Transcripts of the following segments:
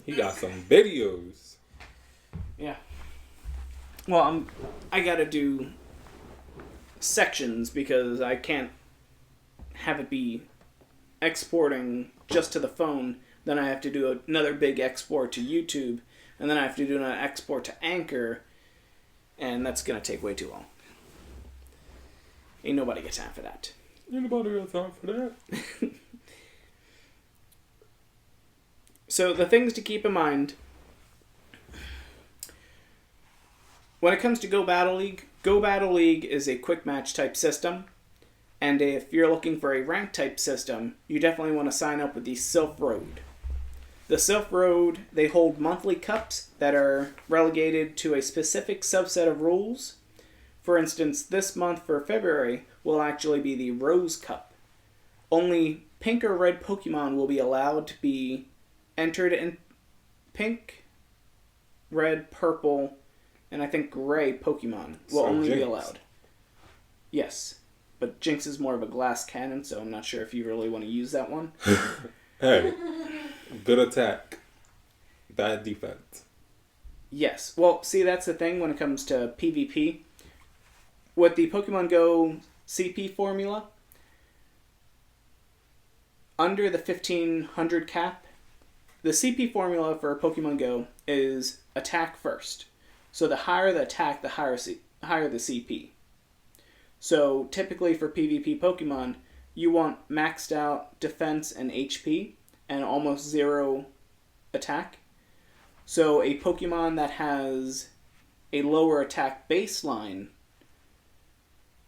He got some videos. Yeah. Well, I gotta do sections because I can't have it be exporting just to the phone. Then I have to do another big export to YouTube, and then I have to do an export to Anchor, and that's gonna take way too long. Ain't nobody got time for that. Ain't nobody got time for that. So the things to keep in mind when it comes to Go Battle League is a quick match type system. And if you're looking for a rank type system, you definitely want to sign up with the Sylph Road. The Sylph Road, they hold monthly cups that are relegated to a specific subset of rules. For instance, this month for February will actually be the Rose Cup. Only pink or red Pokemon will be allowed to be entered in. Pink, red, purple, and I think gray Pokemon will only be allowed. Yes. But Jinx is more of a glass cannon, so I'm not sure if you really want to use that one. Hey, good attack, bad defense. Yes. Well, see, that's the thing when it comes to PvP. With the Pokemon Go CP formula, under the 1500 cap, the CP formula for Pokemon Go is attack first. So the higher the attack, the higher the CP. So typically for PvP Pokemon, you want maxed out defense and HP and almost zero attack. So a Pokemon that has a lower attack baseline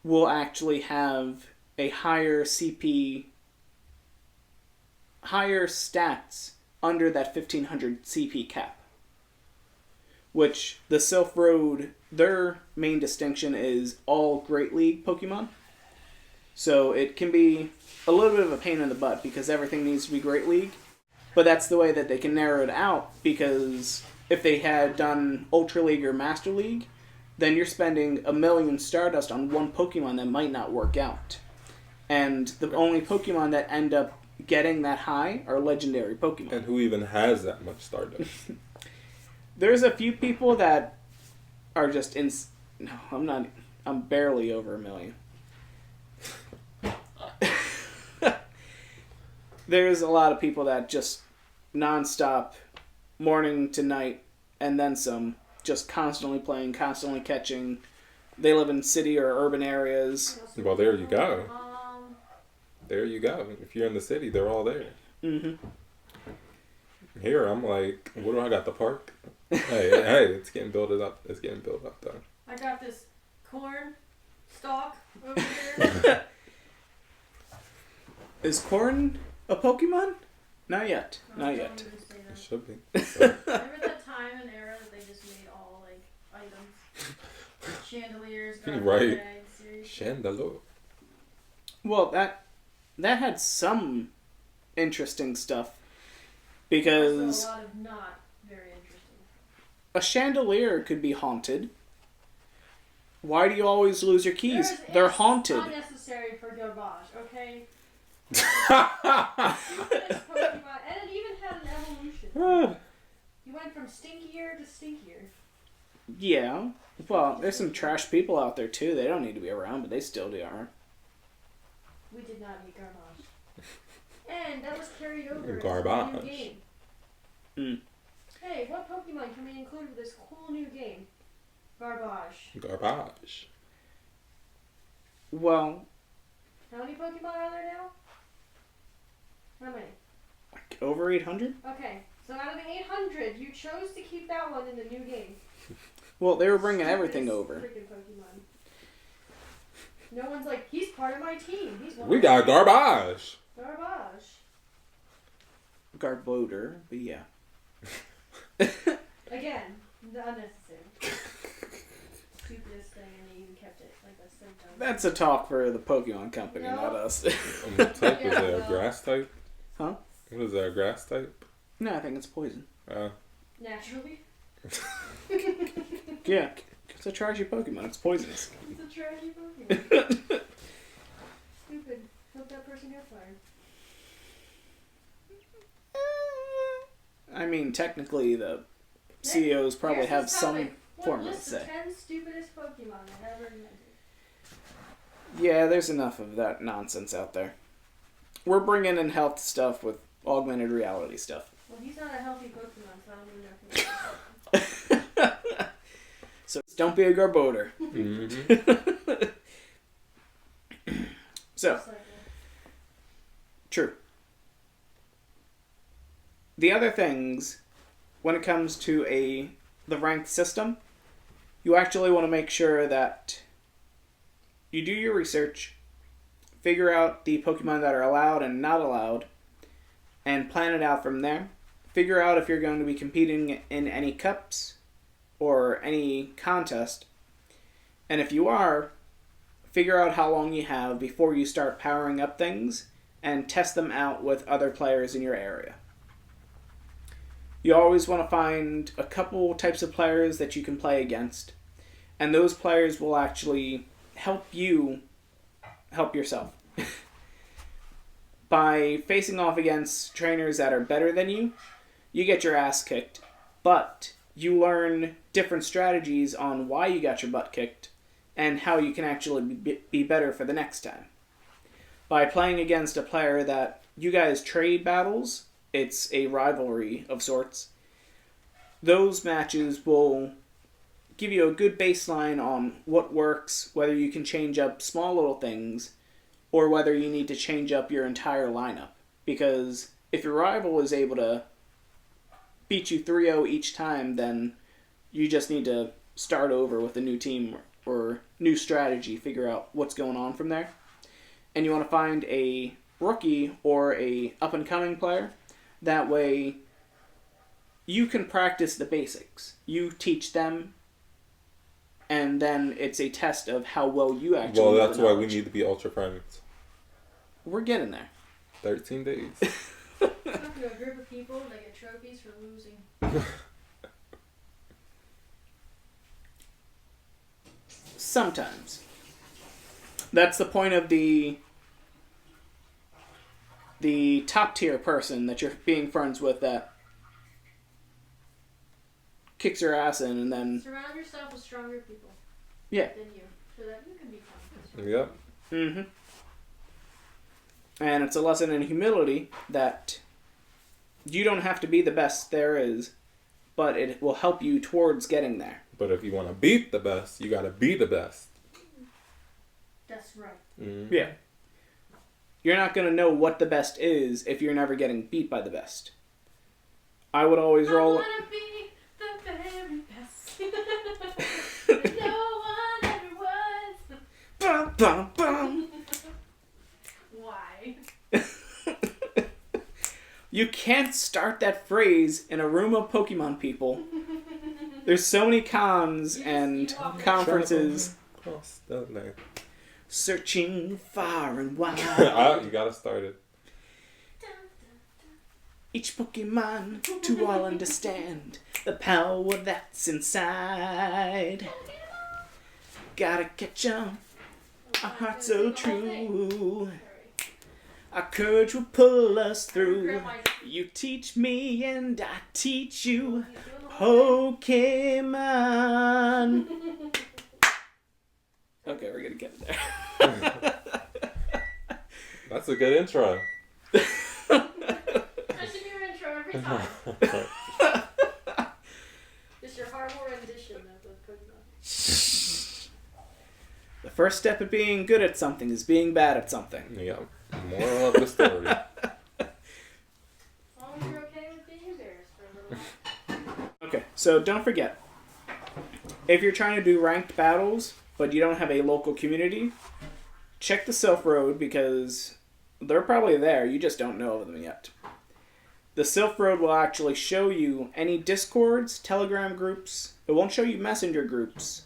will actually have a higher CP, higher stats under that 1500 CP cap. Which the Sylph Road, their main distinction is all Great League Pokemon. So it can be a little bit of a pain in the butt because everything needs to be Great League. But that's the way that they can narrow it out, because if they had done Ultra League or Master League, then you're spending 1,000,000 Stardust on one Pokemon that might not work out. And the only Pokemon that end up getting that high are legendary Pokemon. And who even has that much Stardust? There's a few people that are just No, I'm not. I'm barely over 1,000,000. There's a lot of people that just nonstop, morning to night, and then some, just constantly playing, constantly catching. They live in city or urban areas. Well, there you go. There you go. If you're in the city, they're all there. Mm-hmm. Here, I'm like, what do I got? The park? hey, it's getting built up. It's getting built up, though. I got this corn stalk over here. Is corn a Pokemon? Not yet. Not yet. It should be. Remember that time and era that they just made all, like, items? Chandeliers, Right. bags, Chandelier. Well, that had some interesting stuff. Because also a lot of not very interesting. a chandelier could be haunted. Why do you always lose your keys? They're haunted. Unnecessary for garbage, okay? Pokemon, and it even had an evolution. You went from stinkier to stinkier. Yeah. Well, there's some trash people out there too. They don't need to be around, but they still are. We did not need garbage. And that was carried over Garbage. to the new game. Mm. Hey, what Pokemon can we include with this cool new game? Garbage. Garbage. Well, How many Pokemon are there now? How many? like over 800? Okay, so out of the 800, you chose to keep that one in the new game. Well, they were bringing everything over. Freaking Pokemon. No one's like, he's part of my team. He's one We of got garbage. Garbage. Garbodor, but yeah. Again, unnecessary. Stupidest thing, and they even kept it like a symptom. That's a talk for the Pokemon company, No. not us. What type is it? A grass type? Huh? What is that? A grass type? No, I think it's poison. Naturally. Yeah, it's a trashy Pokemon. It's poisonous. It's a trashy Pokemon. Stupid. Hope that person got fired. I mean, technically, the CEOs probably have some form of say. List the 10 stupidest Pokemon ever invented. Yeah, there's enough of that nonsense out there. We're bringing in health stuff with augmented reality stuff. Well, he's not a healthy Pokemon, so I don't even know if he's healthy. So don't be a Garbodor. Mm-hmm. So, true. The other things, when it comes to the ranked system, you actually want to make sure that you do your research, figure out the Pokemon that are allowed and not allowed, and plan it out from there. Figure out if you're going to be competing in any cups or any contest. And if you are, figure out how long you have before you start powering up things and test them out with other players in your area. You always want to find a couple types of players that you can play against, and those players will actually help you help yourself. By facing off against trainers that are better than you, you get your ass kicked, but you learn different strategies on why you got your butt kicked and how you can actually be better for the next time. By playing against a player that you guys trade battles, it's a rivalry of sorts, those matches will give you a good baseline on what works, whether you can change up small little things, or whether you need to change up your entire lineup. Because if your rival is able to beat you 3-0 each time, then you just need to start over with a new team or new strategy, figure out what's going on from there. And you want to find a rookie or a up-and-coming player. That way, you can practice the basics. You teach them, and then it's a test of how well you actually Well, that's why we need to be ultra friends. We're getting there. 13 days. Talking to a group of people that get trophies for losing. Sometimes. That's the point of the top tier person that you're being friends with that kicks your ass in and then... Surround yourself with stronger people. Yeah. Than you, so that you can be fun. Yep. Mm-hmm. And it's a lesson in humility that you don't have to be the best there is, but it will help you towards getting there. But if you want to beat the best, you got to be the best. That's right. Mm-hmm. Yeah. You're not going to know what the best is if you're never getting beat by the best. I would always roll... I want to be the very best. No one ever was. Bum, bum, bum. Why? You can't start that phrase in a room of Pokemon people. There's so many cons and you are. conferences. Cross the line. Searching far and wide. You gotta start it. Each Pokemon to all understand the power that's inside. Gotta catch 'em, a heart so true. Our courage will pull us through. You teach me and I teach you Pokemon. Okay, we're gonna get there. That's a good intro. That should be your intro every time. It's your horrible rendition of the Pokemon. The first step of being good at something is being bad at something. Yeah. Moral of the story. As long as you're okay with being embarrassed for a little while. Okay, so don't forget, if you're trying to do ranked battles, but you don't have a local community, check the Sylph Road because they're probably there, you just don't know of them yet. The Sylph Road will actually show you any Discords, Telegram groups. It won't show you messenger groups,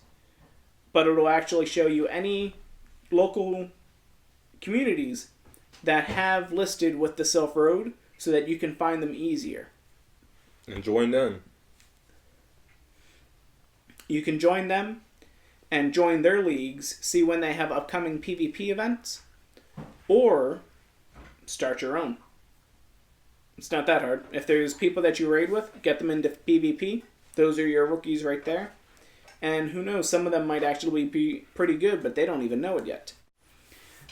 but it'll actually show you any local communities that have listed with the Sylph Road so that you can find them easier. And join them. You can join them and join their leagues, see when they have upcoming PvP events, or start your own. It's not that hard. If there's people that you raid with, get them into PvP. Those are your rookies right there. And who knows, some of them might actually be pretty good, but they don't even know it yet.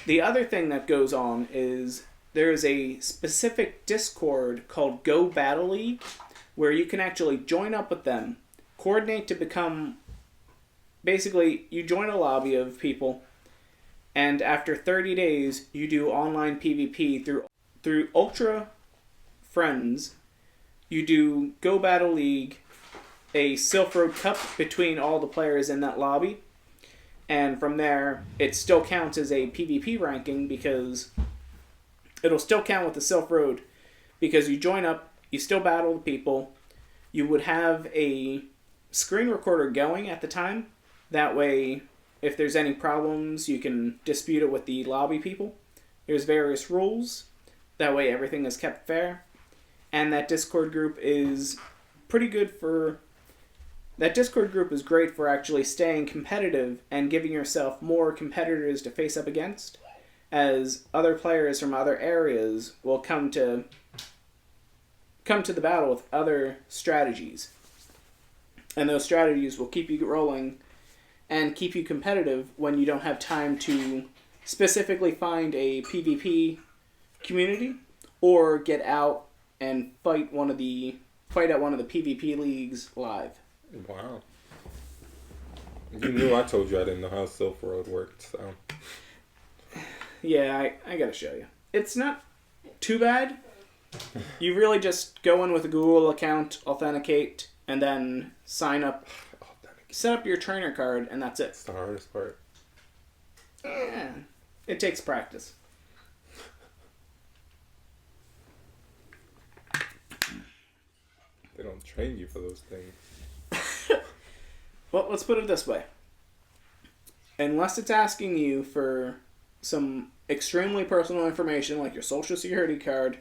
The other thing that goes on is there is a specific Discord called Go Battle League where you can actually join up with them, coordinate to become... Basically, you join a lobby of people, and after 30 days, you do online PvP through Ultra Friends. You do Go Battle League, a Silk Road Cup between all the players in that lobby. And from there, it still counts as a PvP ranking because it'll still count with the Silk Road because you join up, you still battle the people. You would have a screen recorder going at the time. That way, if there's any problems, you can dispute it with the lobby people. There's various rules. That way, everything is kept fair. And that Discord group is pretty good for... That Discord group is great for actually staying competitive and giving yourself more competitors to face up against, as other players from other areas will come to the battle with other strategies. And those strategies will keep you rolling and keep you competitive when you don't have time to specifically find a PvP community or get out and fight at one of the PvP leagues live. Wow. You knew I told you I didn't know how Silk Road worked, so... Yeah, I gotta show you. It's not too bad. You really just go in with a Google account, authenticate, and then sign up. Set up your trainer card, and that's it. It's the hardest part. Yeah, it takes practice. They don't train you for those things. Well, let's put it this way. Unless it's asking you for some extremely personal information, like your social security card,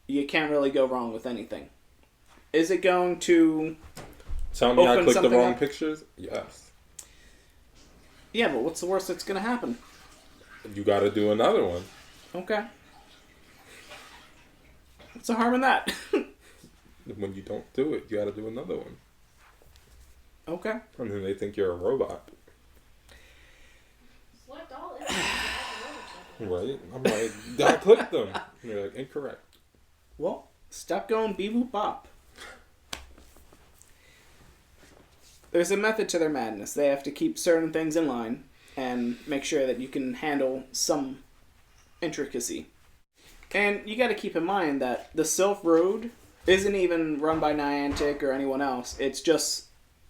you can't really go wrong with anything. Is it going to... Tell me I clicked the wrong up? pictures? Yes. Yeah, but what's the worst that's going to happen? You gotta do another one. Okay. What's the harm in that? When you don't do it, you gotta do another one. Okay. And then they think you're a robot. Select all images. Right? I'm like, I clicked them. And you're like, incorrect. Well, stop going beep-boop bop. There's a method to their madness. They have to keep certain things in line and make sure that you can handle some intricacy. And you got to keep in mind that the Silk Road isn't even run by Niantic or anyone else. It's just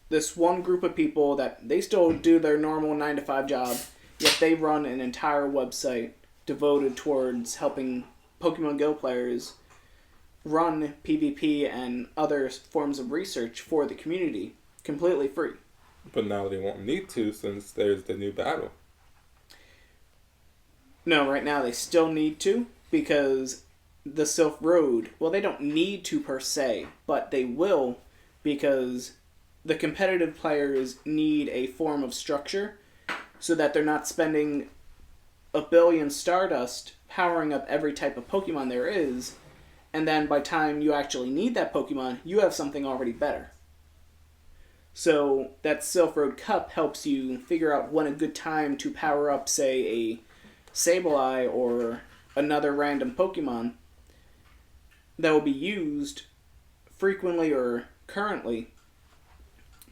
this one group of people that they still do their normal 9-to-5 job, yet they run an entire website devoted towards helping Pokemon Go players run PvP and other forms of research for the community completely free. But now they won't need to since there's the new battle. No, right now they still need to because the Silk Road, well, they don't need to per se, but they will because the competitive players need a form of structure so that they're not spending a billion Stardust powering up every type of Pokemon there is, and then by the time you actually need that Pokemon, you have something already better. So that Silk Road Cup helps you figure out when a good time to power up, say, a Sableye or another random Pokemon that will be used frequently or currently.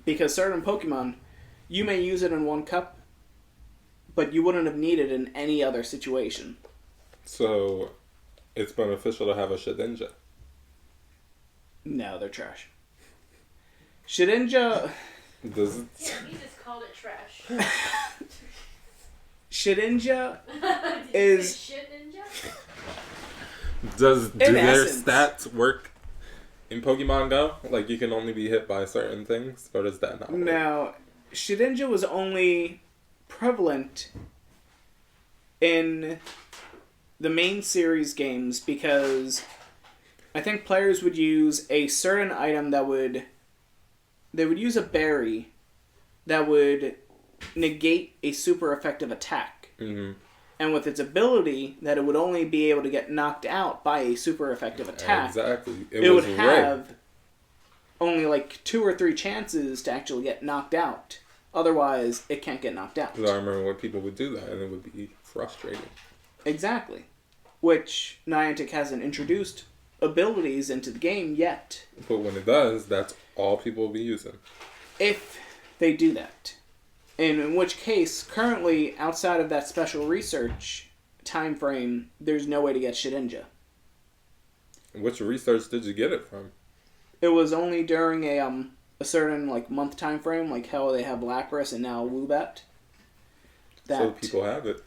Because certain Pokemon, you may use it in one cup, but you wouldn't have needed it in any other situation. So, it's beneficial to have a Shedinja. No, they're trash. Shedinja... Does it... Yeah, he just called it trash. Shedinja Did is... you say shit ninja? do their essence. stats work in Pokemon Go? Like, you can only be hit by certain things? Or does that not work? Now, Shedinja was only prevalent in the main series games because I think players would use a certain item that would... They would use a berry that would negate a super effective attack. Mm-hmm. And with its ability that it would only be able to get knocked out by a super effective attack, Exactly. it would have only like 2 or 3 chances to actually get knocked out. Otherwise, it can't get knocked out. Because I remember when people would do that, and it would be frustrating. Exactly. Which Niantic hasn't introduced abilities into the game yet. But when it does, that's all people will be using. If they do that. And in which case, currently, outside of that special research time frame, there's no way to get Shedinja. Which research did you get it from? It was only during a certain like month time frame, like how they have Lapras and now Woobat. So people have it.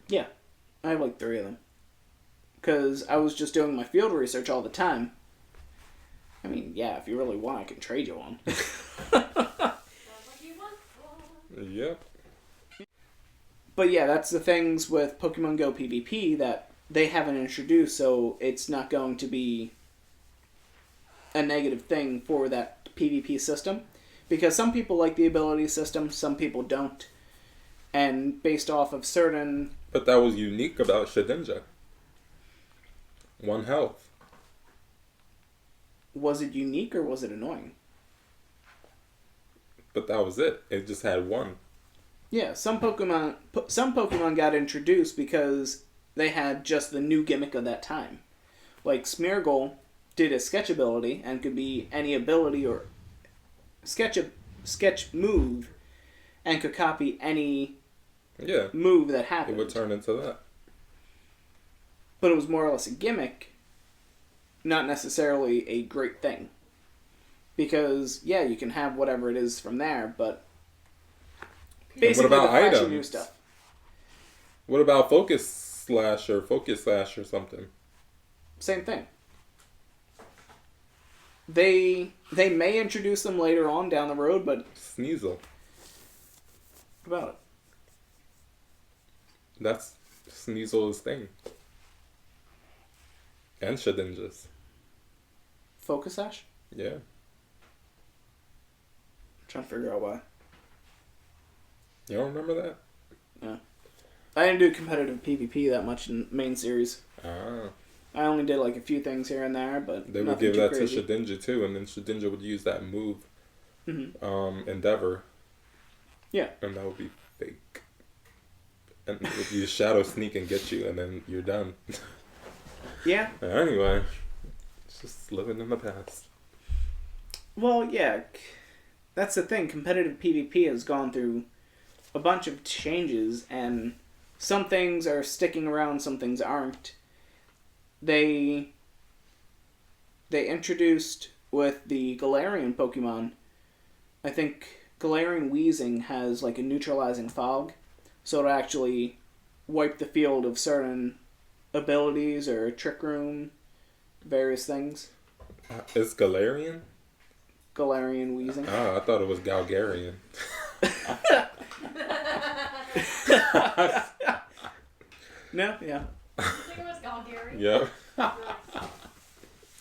Yeah. I have like 3 of them. Because I was just doing my field research all the time. I mean, yeah, if you really want, I can trade you one. Yep. But yeah, that's the things with Pokemon Go PvP that they haven't introduced, so it's not going to be a negative thing for that PvP system. Because some people like the ability system, some people don't. And based off of certain... But that was unique about Shedinja. 1 health. Was it unique or was it annoying? But that was it. It just had 1. Yeah, some Pokemon got introduced because they had just the new gimmick of that time. Like Smeargle did a sketch ability and could be any ability or sketch move and could copy any move that happened. It would turn into that. But it was more or less a gimmick, not necessarily a great thing. Because, yeah, you can have whatever it is from there, but basically what about the flashy items? new stuff. What about Focus Slash or something? Same thing. They may introduce them later on down the road, but... Sneasel. What about it? That's Sneasel's thing. And Shedinja's. Focus Sash? Yeah. Trying to figure out why. You don't remember that? Yeah. I didn't do competitive PvP that much in main series. Ah. I only did like a few things here and there, but they would give that crazy to Shedinja too, and then Shedinja would use that move, Endeavor. Yeah. And that would be fake. And it would use Shadow Sneak and get you, and then you're done. Yeah. Anyway, it's just living in the past. Well, yeah. That's the thing. Competitive PvP has gone through a bunch of changes, and some things are sticking around, some things aren't. They introduced with the Galarian Pokemon, I think Galarian Weezing has like a neutralizing fog, so it'll actually wipe the field of certain abilities or Trick Room, various things. It's Galarian? Galarian Weezing. Oh, I thought it was Galgarian. No, yeah. I think it was Galgary. Yep.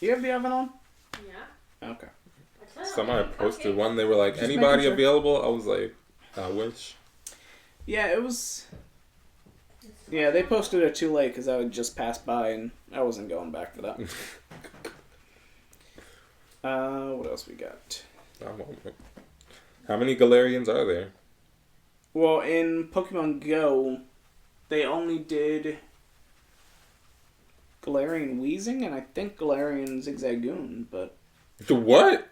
You have the oven on? Yeah. Okay. Somebody posted one. They were like, Just anybody making sure. available? I was like, I wish. Yeah, it was... Yeah, they posted it too late because I would just pass by and I wasn't going back for that. What else we got? How many Galarians are there? Well, in Pokemon Go, they only did Galarian Weezing and I think Galarian Zigzagoon, but... What?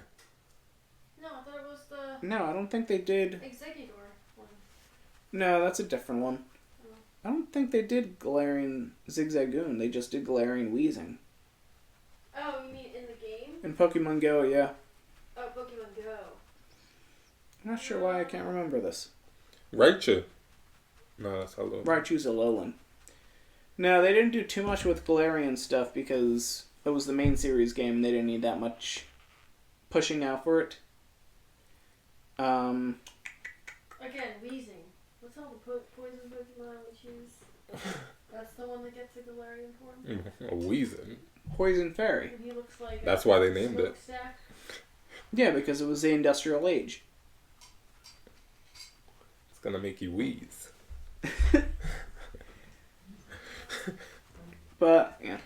No, I thought it was the No, I don't think they did... Executor one. No, that's a different one. I don't think they did Galarian Zigzagoon. They just did Galarian Weezing. Oh, you mean in the game? In Pokemon Go, yeah. Oh, Pokemon Go. I'm not sure why I can't remember this. Raichu. No, that's Hello. Raichu's Alolan. No, they didn't do too much with Galarian stuff because it was the main series game. They didn't need that much pushing out for it. Again, Weezing. What's all the poison Pokemon we choose? That's the one that gets a Galarian form? A Weezing. Poison Fairy. And he looks like That's why they named it. smokestack. Yeah, because it was the Industrial Age. It's gonna make you wheeze. But, yeah.